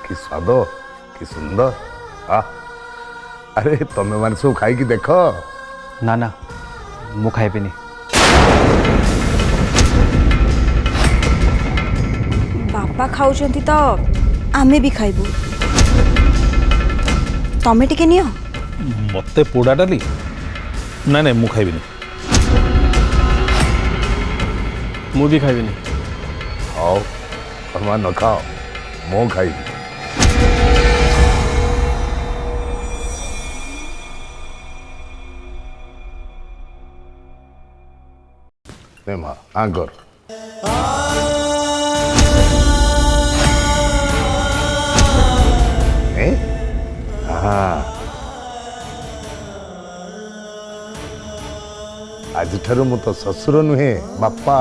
कि स्वाद कि सुंदर। अरे तमें मैंने सब खाई देख। ना ना मु खाइबिनी। बापा खाऊचंती तो आमे भी खाइबू। तमे टिके नियो। मते पोड़ा डाली ना ना मु खाइबिनी। मु भी खाइबिनी। आओ तमें न खाओ मो खाई। माँ आंगर आज ठारू मु तो ससुर नुहे बापा।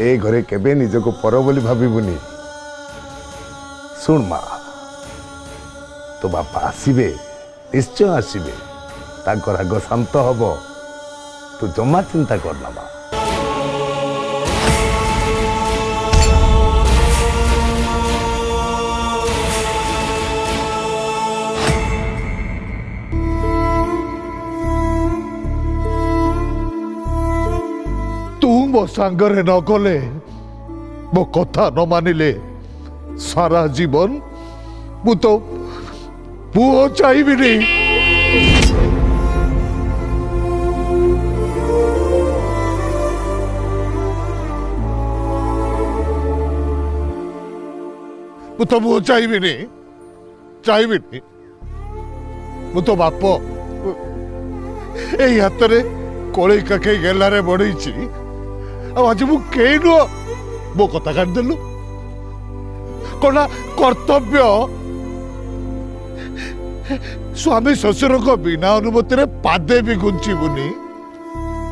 ए घरे केबे निजको पर बोली भाविबुनी। सुन माँ तो बापा आसबे निश्चय आसबे तांको राग शांत हब तू जमा चिंता करना माँ। तू मो सांगरे न गले मो कथा न मानिले सारा जीवन मु तो पुओ चाहिबिनी। मु तो पुओ चाहिबिनी चाहिबिनी। मु तो बाप ए हाथ कोले कके गेलारे बड़ीची आज मु कई नुह मो कथा काटिदेलु कौन कर्तव्य स्वामी ससुर को बिना अनुमति रे पादे भी गुंचीबुनी।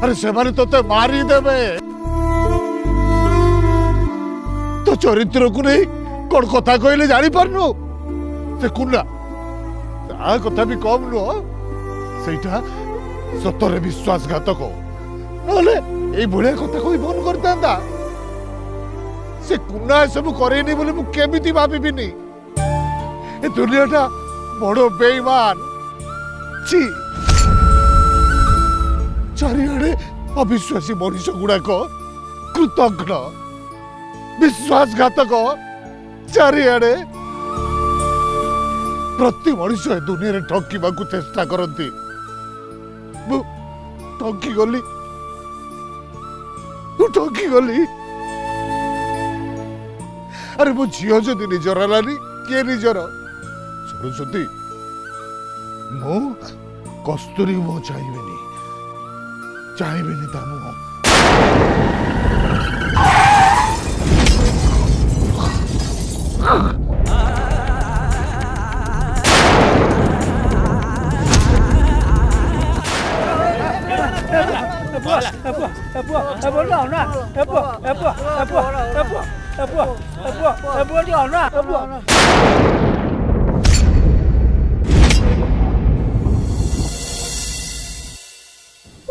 अरे से माने तोते मारी देबे तो चरित्र को नहीं कौन कथा कहले जानी पारनु से कुना ता कथा भी कम नुह सेटा सतरे विश्वासघातक नले ए भलिया कथा कोई बंद करता से कुना सब करेनी बोले मु केमिति भाबिबिनी। ए दुनियाटा बड़ो बेईमान छी चारिआडे अविश्वासी मनुष्य गुड़ाक कृतज्ञ विश्वासघातक चारिआडे प्रति मनुष्य दुनिया ठकिबा को चेष्टा करती। मु ठकी गली अरे मो झील जदि निजर हलानी किए निजर सरस्वती मो कस्तूरी मो चाहिए ता मुह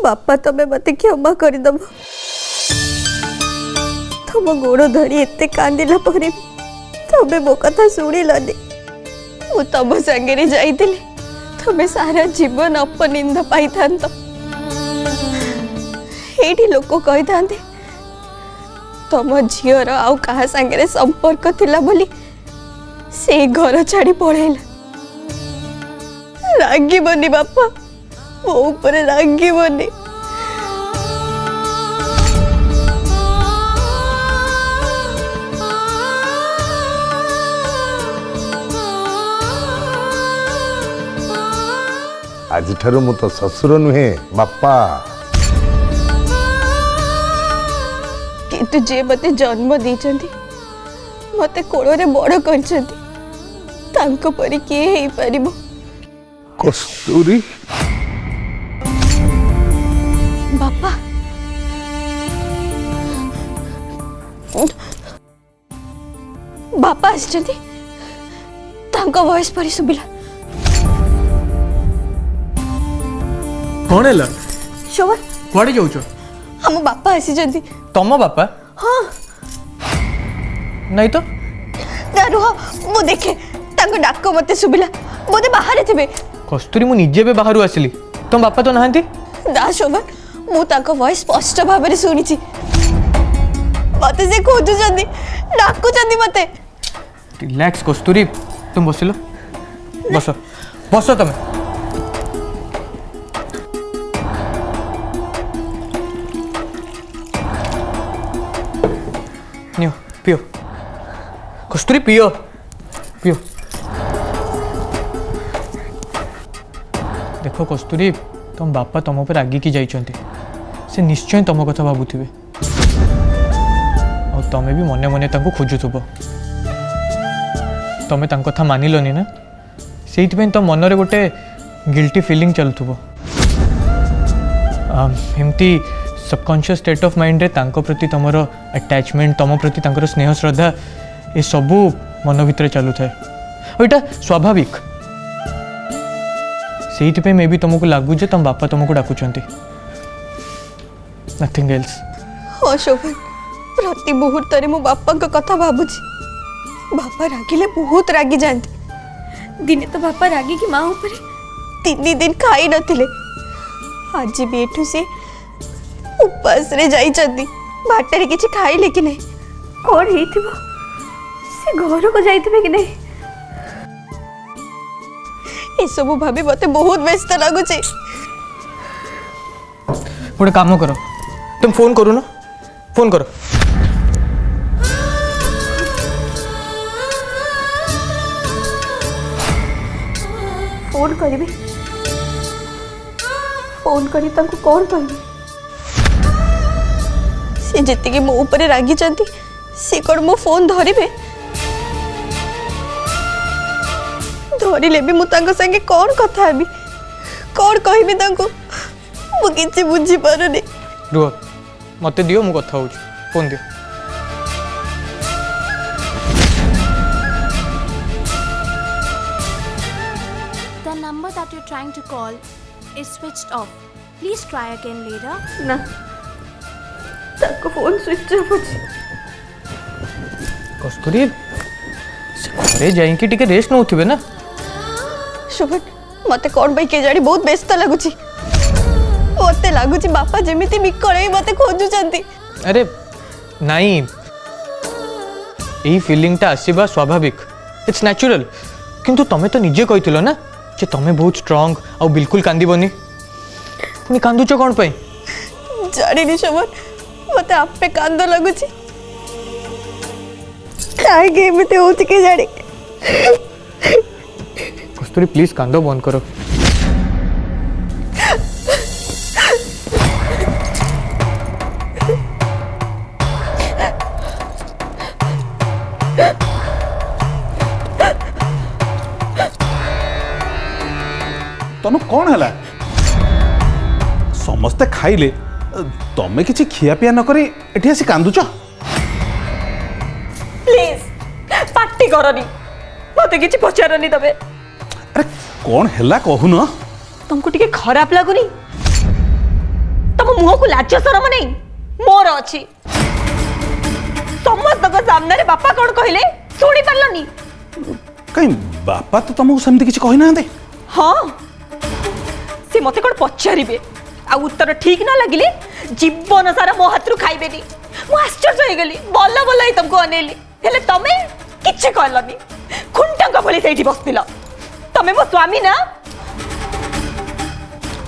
बापा तमें मत क्षमा करदब। तुम गोड़ धरी एते कांदिला परे तमें मो कथा शुणिलनि। मु तम संगे जाइतिले तमें सारा जीवन अपनिंद पाई थांत। एठी लोक कहि थांते तम झीर आउ कहा संगे संपर्क थिला बोली से घर छाड़ी पळेला। रागिबनी बापा मो ऊपर रागिबनी। आज ठारू मु तो ससुर नुहे बापा। किंतु जे मते जन्म देचंती मते कोड़े बड़ करचंती तांको परी किए हेई परिबो। कस्तूरी बापा बापा आछंती तांको वॉइस परी सुबिला। कौन है शोभन कुआड़े जाऊच हम बापा आसी तम बापा हाँ नहीं तो ना रुह मु देखे तांको डाक मते सुबिला बोधे बाहर थे कस्तूरी मु निजे बे बाहर आसली तुम बापा तो नहांती ना शोभन मु तांको वॉइस स्पष्ट भाव में सुनी मते से खोजुचंदी डाकुचंदी मते रिलैक्स कस्तूरी तुम बसिलो बस बस तमें नियो पियो कस्तूरी पियो पियो देखो कस्तूरी तुम बापा तुम ऊपर रागिकी जाइछन्ति से निश्चय तुम कथा भाबुथिबे और तमें भी मने मने तांको खोजुथुबो तमें तांको कथा मानिलनी ना सेइथिबे तो मनरे गोटे गिल्टी फीलिंग चलुथुबो एमती सबकॉन्शियस स्टेट ऑफ माइंड रे तांको प्रति तमरो अटैचमेंट तम प्रति तांकर स्नेह श्रद्धा ये सबू मन भितर चलू थाए और यहाँ स्वाभाविक से मे भी तुमको लगू जे तुम बापा तुमको डाकुचंती नथिंग एल्स हाँ शोभन प्रति मुहूर्त मो बापा कथा भावुची बापा रागिले बहुत रागी जाती दिने तो बापा रागी की माँ ऊपर 3 दिन खाई नथिले आज भी एठू से उपास रे जाई चंदी बाटर किछि खाइले कि नहीं कोन हेथिबो से घर को जाइथिबे कि नहीं ए सब भाबी मते बहुत व्यस्त लागुची गोटे काम करो तुम फोन करो ना फोन करो फोन करी फोन करी तांको कौन कहबी से जितकी मो ऊपर रागी चंती से कौन मो फोन धरिबे धरिले भी मु तांको संगे कौन कथा हेबी कौन कहबी तांको मु किछि बुझी पारुनी रुह मते दियो मु कथा होउची फोन दियो The number that you're trying to call is switched off. Please try again later. ना ताको फोन स्विच ऑफ अछि कस्तूरी से जाइकी टिके रेस्ट नउथिबे ना शुभन मते कौन भाई के जानी बहुत व्यस्त लागुची मते लागुची बापा जेमिति मिकळई मते खोजुचंती अरे नहीं यही फीलिंग टा आसीबा स्वाभाविक इट्स नेचुरल किंतु तमे तो निजे कहिथिलो ना जे तमे बहुत स्ट्रांग और बिल्कुल कांदीबनी पुनी कांदुचो कोन पई जानी शुभन मते आप पे कांदो लागुची काय गे एमिति होची के जानी कस्तूरी प्लीज कांदो बंद करो तनु कौन है समस्ते खाइले तमें किसी खिया पिया न करी एठी आसी कांदुच प्लीज पार्टी करनी मते किछि पचारनी तबे अरे कौन हैला कहू न तुमको टिके खराब लागुनी तुम मुह को लाज शरम नहीं मोर अछि समस्त को सामने रे बापा कोन कहले सुनी परलनी कहीं बापा तो तुमको सेमती किसी कहि ना हाँ से मते कोन पचारिबे आ उत्तर ठीक ना लागिले जीवन सारा मो हाथ रु खाइबेनी मु आश्चर्य हो गली बल्ला बल्ला ही तुमको अनेली हेले तमे किछि कहलनी खुंटंका भली सेठी बसतिला तमे मो स्वामी ना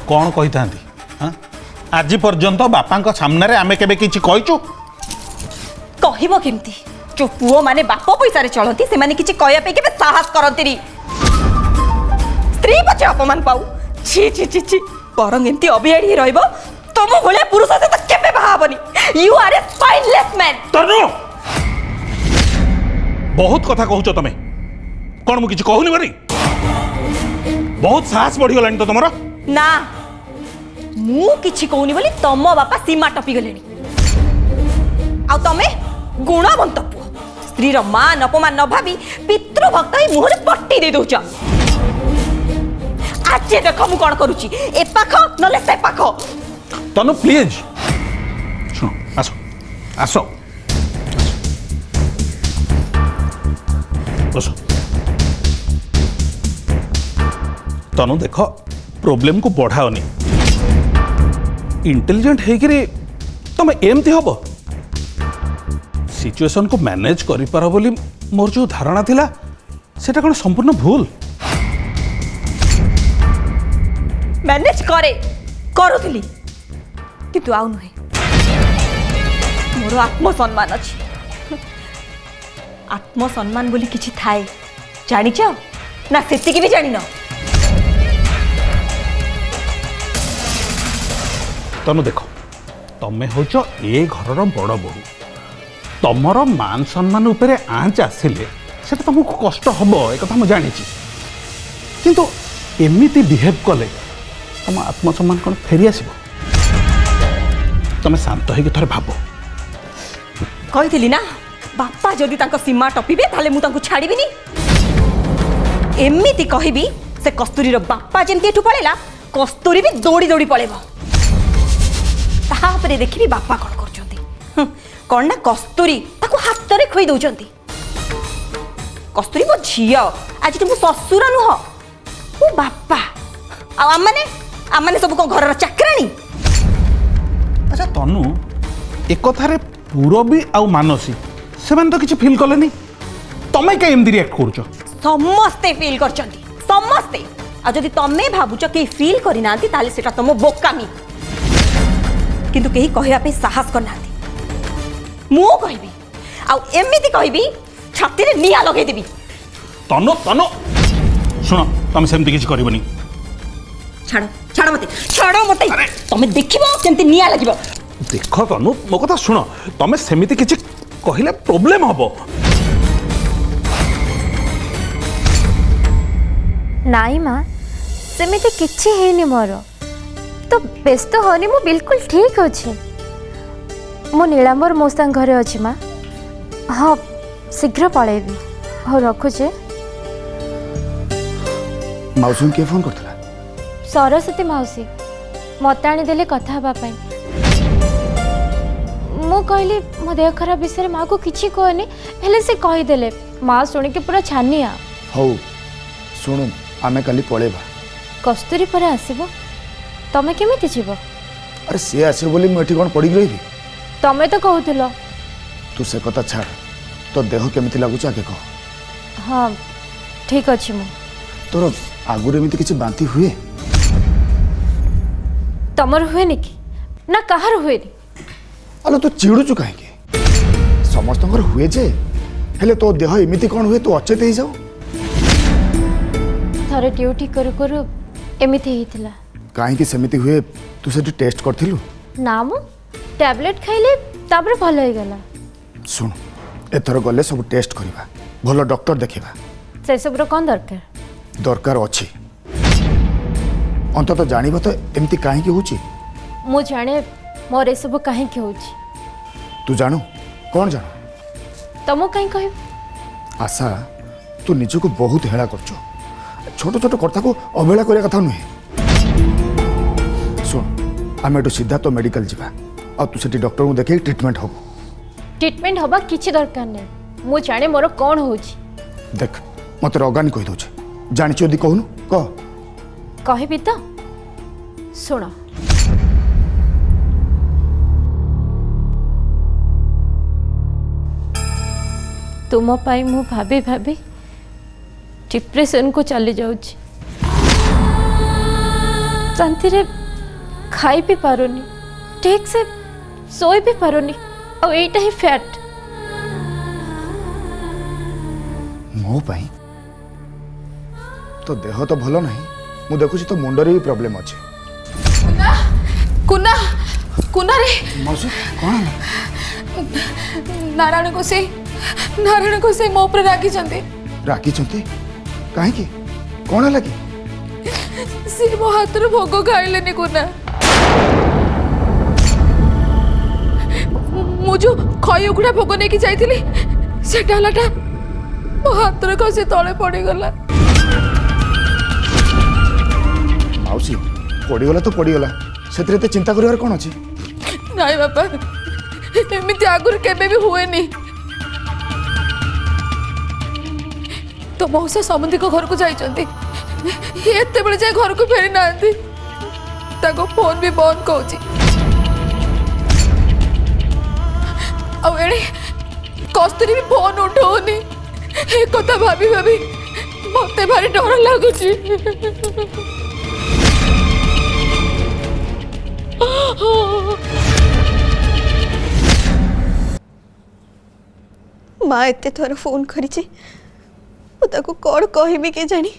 कौन कही था आज पर्यंत बापा सामने रे आमे केबे किछि कहिचु कहबो केमती जो पुओ माने बाप पैसा रे चलती से माने किछि कहया पे केबे साहस करंतीनी स्त्री पछे अपमान पाऊ छी छी छी छी परंग एमती अबियाडी रहइबो तुम भले पुरुष से तो केबे बाहाबनी you are a spineless man तनु बहुत कथा कहूच तमे कौन मु किछि कहूनी बरी बहुत साहस बढ़ी गलानी तो तमरा ना मु किछि कहूनी बोली तम बापा सीमा टपी गलेनी आ तमे गुणवंत पुओ स्त्री रो मान अपमान न भाबी पितृभक्त ही मुहरे पट्टी दे दोछ आज देख मु कौन करुची ए पाख नले से पाख तनु प्लीज शुण आस आस बस तनु देख प्रोब्लेम को बढ़ाओनी इंटेलिजेंट है तुम एमती हम सिचुएशन को मैनेज कर पार बोली मोर जो धारणा थिला सेटा कौन संपूर्ण भूल मैनेज करे करुली किंतु आउ नुहे मोर आत्मसम्मान अच्छी आत्मसम्मान बोली किछि थाए जानिच ना सेतिकी भी जानिन तनु देख तमें होच ए घर बड़ बहू तमर मान सम्मान उपरे आँच आसिले से तुमको कष्ट हम एक मुझे जानी किंतु एमती बिहेव कले तुम आत्मसम्मान कौन फेरी आसब तुम शांत हो थे भाव कही ना बापा जदि तांको सीमा टपिबे ताले मु तांको छाड़ीबिनी एमिति कहबी से कस्तूरीर बापा जेमती एठू पळेला कस्तूरी भी दौड़ी दौड़ी पळेबो ताहापरे देखिबी बापा कोन करचोंती कोन ना कस्तूरी ताको हाथ रे खोई दउचोंती कस्तूरी मो झियो आज तुम ससुर नुह ओ बापा आ आमाने सब को घरर चाकराणी अच्छा तनु एक थारे पूरबी आउ मानसी से तो किसी फील कले तमें क्या एमती रिएक्ट कर समस्ते फील करचंती समस्ते आ जदि तमे भाबुच के फील करिना ताले सेटा तम बोकामी किंतु केही कहया पे साहस करनाती मु कहबी आ एमिति कहबी छाती रे निया लगे देबी तनु तनु सुनो तुम सेमती किसी करबनी छाड़ो मते तमे देखिबो केमति निया लागिबो देख तनु मो कथा शुण तमें सेमती किसी कहले प्रोब्लेम हम नाई माँ सेमिति किछि हेनी मोर तो व्यस्त होनी मु बिल्कुल ठीक अच्छे मु नीलांबर मौसा घरे अच्छी माँ हाँ शीघ्र पलैबी हाँ रखुचे मौसम के फोन करथला सरस्वती मौसी मत आनीदे कथा हाँपाई मु कहली मो देह खराब विषय माँ को किसी कहनी हेले से कहीदेले माँ शुणिकी पूरा छानिया हौ शुणु आमे काली पळेबा कस्तूरी पर आसीबो तमे केमिति जीव अरे से आसे बोली मु एठी कोन पड़ी रही तमे तो कहूथिलो तू से कथा छाड़ तो देह केमिति लागुच आगे कह हाँ ठीक अच्छे मु तोर आगुरे एमिति किछि बांती हुए तमर हुए नि कि ना कहार हुए नि अलो तो चिड़ुचु काहे समस्त हुए जे हेले तो देह एमिति कोन हुए तो अचेत ही जाऊ थरे ड्यूटी करू करू एमिति हेतिला काहे कि सेमिति हुए तू से टेस्ट करथिलु ना मु टैबलेट खाइले तापर भल हो गला सुन एथर गले सब टेस्ट करबा भलो डॉक्टर देखिबा से सब रो कोन दरकार दरकार अछि अंत तो जानिबा तो एमिति काहे कि होची मु जाने मोर ए सब काहे कि होची तू जानू कौन जानू तमो काहे कहब आशा तू निजको बहुत हेला करछो छोट छोट कथा को अवहेला करिया कथा नुहे सुन आमे तो सीधा तो मेडिकल जीवा आ तू सेठी डॉक्टर को देखे ट्रीटमेंट हो ट्रीटमेंट हबा किछि दरकार नै मु जाने मोर कोन होची देख मते रगानी कहि दोछ जानि यदि कहनु कह कहबी तो सुनो तुम पाई मु भाभी भाभी डिप्रेशन को चली जाऊची शांति रे खाई भी पारुनी ठीक से सोई भी पारुनी और एटा ही फैट मो पाई तो देह तो भलो नहीं मु देखुची तो मुंडरे भी प्रॉब्लम अछि कुना कुना रे मौसी कोन नारायण को से मो पर रागी चंदे राखी चंती काहे की कोन लगी से मो हाथ रे भोग खाइलेनी कुना मु जो खई उखुड़ा भोग ने की जाइतिली से डालाटा मो हाथ रे कसे तळे पड़ी गला पड़गला तो पड़गला से चिंता कर कौन अच्छी नाई बापा एमती आगुरी केबे भी हुए नहीं तो मौसा समंदी को घर को जाइछंती एते बेले जाय घर को फेरी नांती ताको फोन भी बंद कहूची आ एणे कस्तूरी भी फोन उठाउनी ए कथा भाभी भाभी मते भारी डर लागुची माँ एते थोर फोन करी कौन कहबी के जानी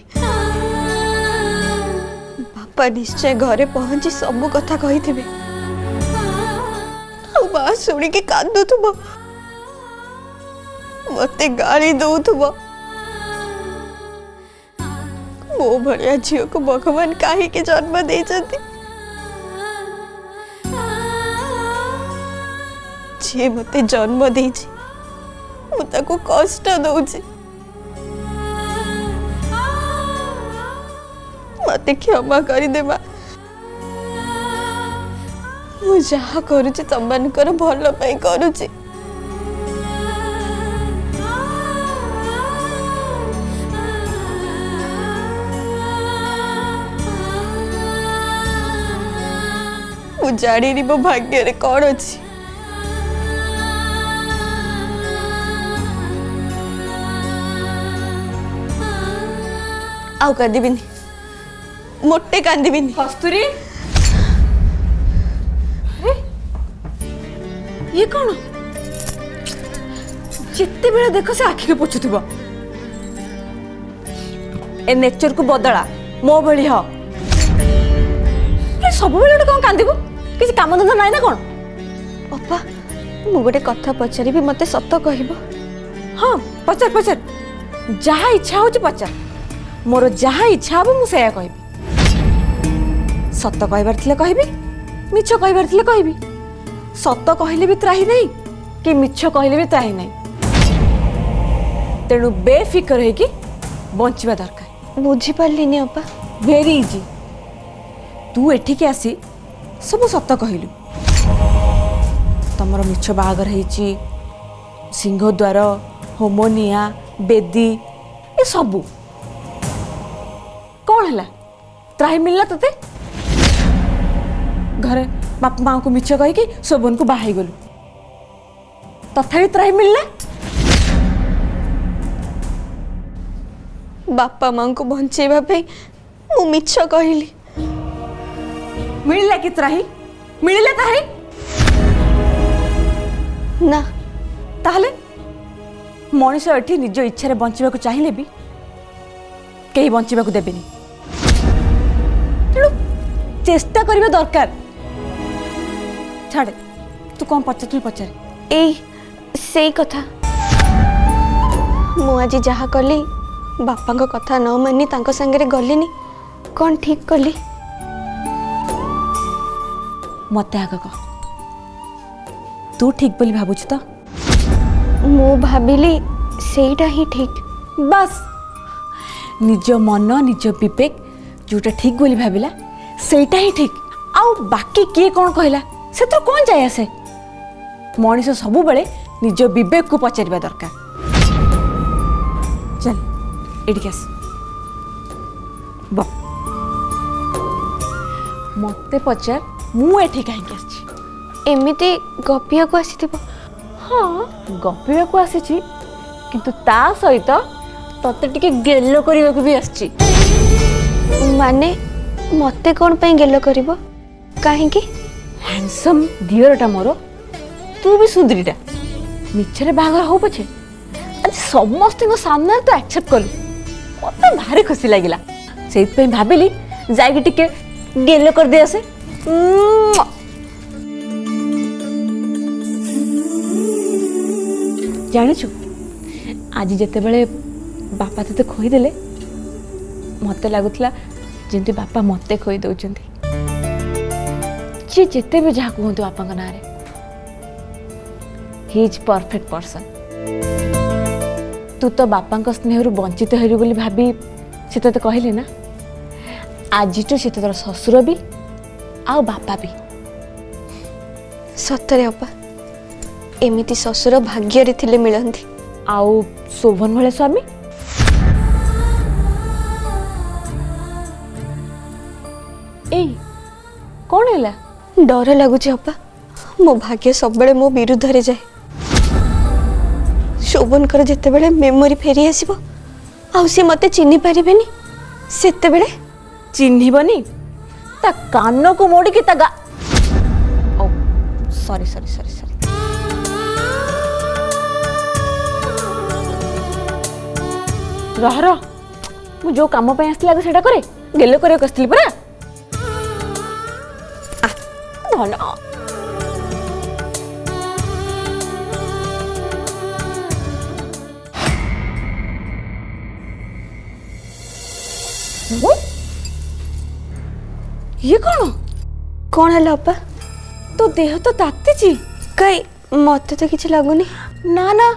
बापा निश्चय घरे पहुंची सब कथा कही थे माँ शुणी के कांदुथुब मते गाली दउथुब मो भलिया झील को भगवान काहे के जन्म देइछंती जे मते जन्म देइछि मु ताको कष्ट दउछि मते क्षमा कर दे माँ मु जहा करुछि तमनकर भल पई करुछि मु जानी मो भाग्य रे कौन अछि आउ कांदिबिनी मोटे कांदिबिनी कस्तूरी ये कौन जिते बेला देख से आखि के पोछुथुब ए नेचर को बदला मो भली ह सब बेला कौन कांदिबो किसी काम धंदा नाई ना कौन बापा मु गोटे कथा पचारि भी मते सत कहबो हाँ पचार पचार जहाँ इच्छा हो पचार मोर जहाँ इच्छा हो मुझे कहबी सत कहबार थिले कहबी मिछ कहबार थिले कहबी सत कहले भी त्राही नहीं कि मिछ कहले भी त्राही नहीं तेणु बेफिकर है कि बंचवा दरकार बुझी पारलिनी अपा वेरी इजी तू एठिके आसी सब सत कहलु तमर मिछ बाहागर हेची सिंहद्वार होमोनिया बेदी ये सबू कौन है त्राही मिलला तते घरे बाप माँ को मिछ कहीकि शोभन को बाहाई गलु तथापि त्राही मिलला बापा माँ को बंचेवा पे मु मिछ कहली मिलला कि त्राही मिलला त्राही ना ताहले मनीष एठी निज इच्छा बंचवा को चाहिए भी कहीं बंचवा को देबेनी तेणु चेष्टा करबा दरकार छाड़े तू कौन पचार पचार ए सेई कथा मु आज जहा कली बापा को कथा न मानी तांको संगे गलिनी कौन ठीक कली मत आग कह तू ठीक बोली भावुच तो मु भाबिली सेईटा ही ठीक बस निज मन निज विवेक जोटा ठीक बोली भाविला सेटा ही ठीक आउ बाकी किए कौन कहला से तो कौन जाए आसे मनीष सबु बेले निज विवेक को पचारिबा दरकार चल एडिक आस ब मते पचार मु एठी काहे आछि एमिति गपिया को आसीथिबो हाँ गपिया को आसीछि किंतु ता सहित तते टिके गेलो करिवा को भी आछि माने मते कौन पे गेलो करिवो काहे कि हैंडसम दियरटा मोर तू भी सुंदरीटा मिछरे बागर हो पछे आज समस्त को सामने तो एक्सेप्ट कलु मते भारी खुशी लागिला सेइत पे भाबिली जाई टिके गेलो कर दे आसे जानिछु आज जेते बेले बापा तते खोई देले मते लागुतला जेंति बापा मते खोई दउचंती जे जेते भी जहा कहतु बापा ना रे ही इज परफेक्ट पर्सन तू तो बापा स्नेह वंचित हेरु बोली भाभी से ते कहले ना आज से तोर ससुर भी ଆଉ ବାପା ବି। ସତରେ ଅପା ଏମିତି ଶ୍ୱଶୁର ଭାଗ୍ୟରେ ଥିଲେ ମିଳନ୍ତି। ଆଉ ଶୋଭନ ଭଳିଆ ସ୍ୱାମୀ। ଏଇ କଣ ହେଲା? ଡର ଲାଗୁଛି ଅପା, ମୋ ଭାଗ୍ୟ ସବୁବେଳେ ମୋ ବିରୁଦ୍ଧରେ ଯାଏ। ଶୋଭନଙ୍କର ଯେତେବେଳେ ମେମୋରି ଫେରି ଆସିବ ଆଉ ସେ ମତେ ଚିହ୍ନି ପାରିବେନି, ସେତେବେଳେ ଚିହ୍ନିବନି? ତା କାନକୁ ମୋଡ଼ିକି ତା ଗା ସରି ସରି ସରି ସରି ରହ ରହ, ମୁଁ ଯୋଉ କାମ ପାଇଁ ଆସିଥିଲି ଆଗ ସେଇଟା କରେ। ଗେଲ କରିବାକୁ ଆସିଥିଲି ପରା। ଧନ ଇଏ କଣ? କଣ ହେଲା ଅପା? ତୋ ଦେହ ତ ତାତିଛି। କାଇଁ ମତେ ତ କିଛି ଲାଗୁନି। ନା ନା,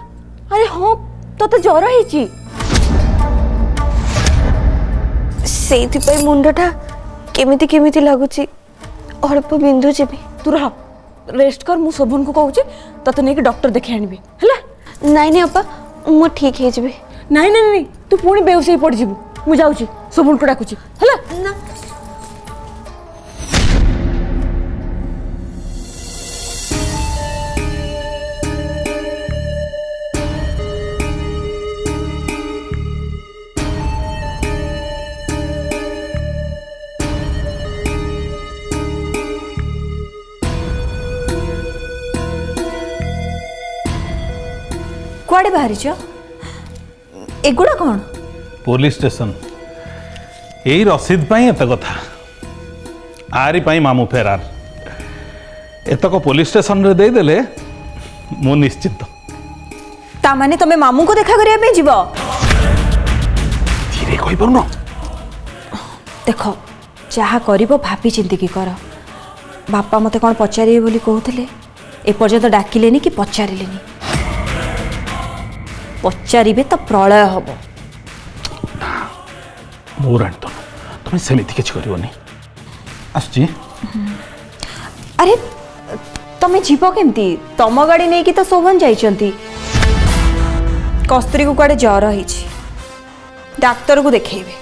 ଆରେ ହଁ ତୋତେ ଜ୍ୱର ହେଇଛି। ସେଇଥିପାଇଁ ମୁଣ୍ଡଟା କେମିତି କେମିତି ଲାଗୁଛି, ଅଳ୍ପ ବିନ୍ଧୁଛି ବି। ତୁ ରହ, ରେଷ୍ଟ କର। ମୁଁ ଶୋଭନକୁ କହୁଛି ତତେ ନେଇକି ଡକ୍ଟର ଦେଖେଇ ଆଣିବି ହେଲା। ନାଇଁ ନାଇଁ ଅପା, ମୁଁ ଠିକ୍ ହେଇଯିବି। ନାଇଁ ନାଇଁ ନାଇଁ, ତୁ ପୁଣି ବେହୋସ ହେଇ ପଡ଼ିଯିବୁ। ମୁଁ ଯାଉଛି, ଶୋଭନକୁ ଡାକୁଛି ହେଲା। ନା କୁଆଡ଼େ ବାହାରିଛ? ଏଗୁଡ଼ା କଣ? पुलिस स्टेशन यही रसीद पाई एत कथा आरी पाई मामू फेरार एतक पुलिस स्टेशन रे दे देले मु निश्चित। ता माने तमे मामू को देखा करिया पे जीवो? धीरे कहि परनो। देखो जहा करिवो भाबी चिंती की कर। बापा मते कोन पचारिए बोली कहउतले, ए पर्यंत डाकिलेनी कि पचारिलेनी। पचारिबे तो प्रलय हबो। मोर आंत तुम सेमिति किछ करिवोनी। आसची अरे तमे जीव केमती? तम गाड़ी नहीं कि तो शोभन जाइचंती। कस्तरी को कुआडे ज्वर होईची, डाक्टर को देखेइबे।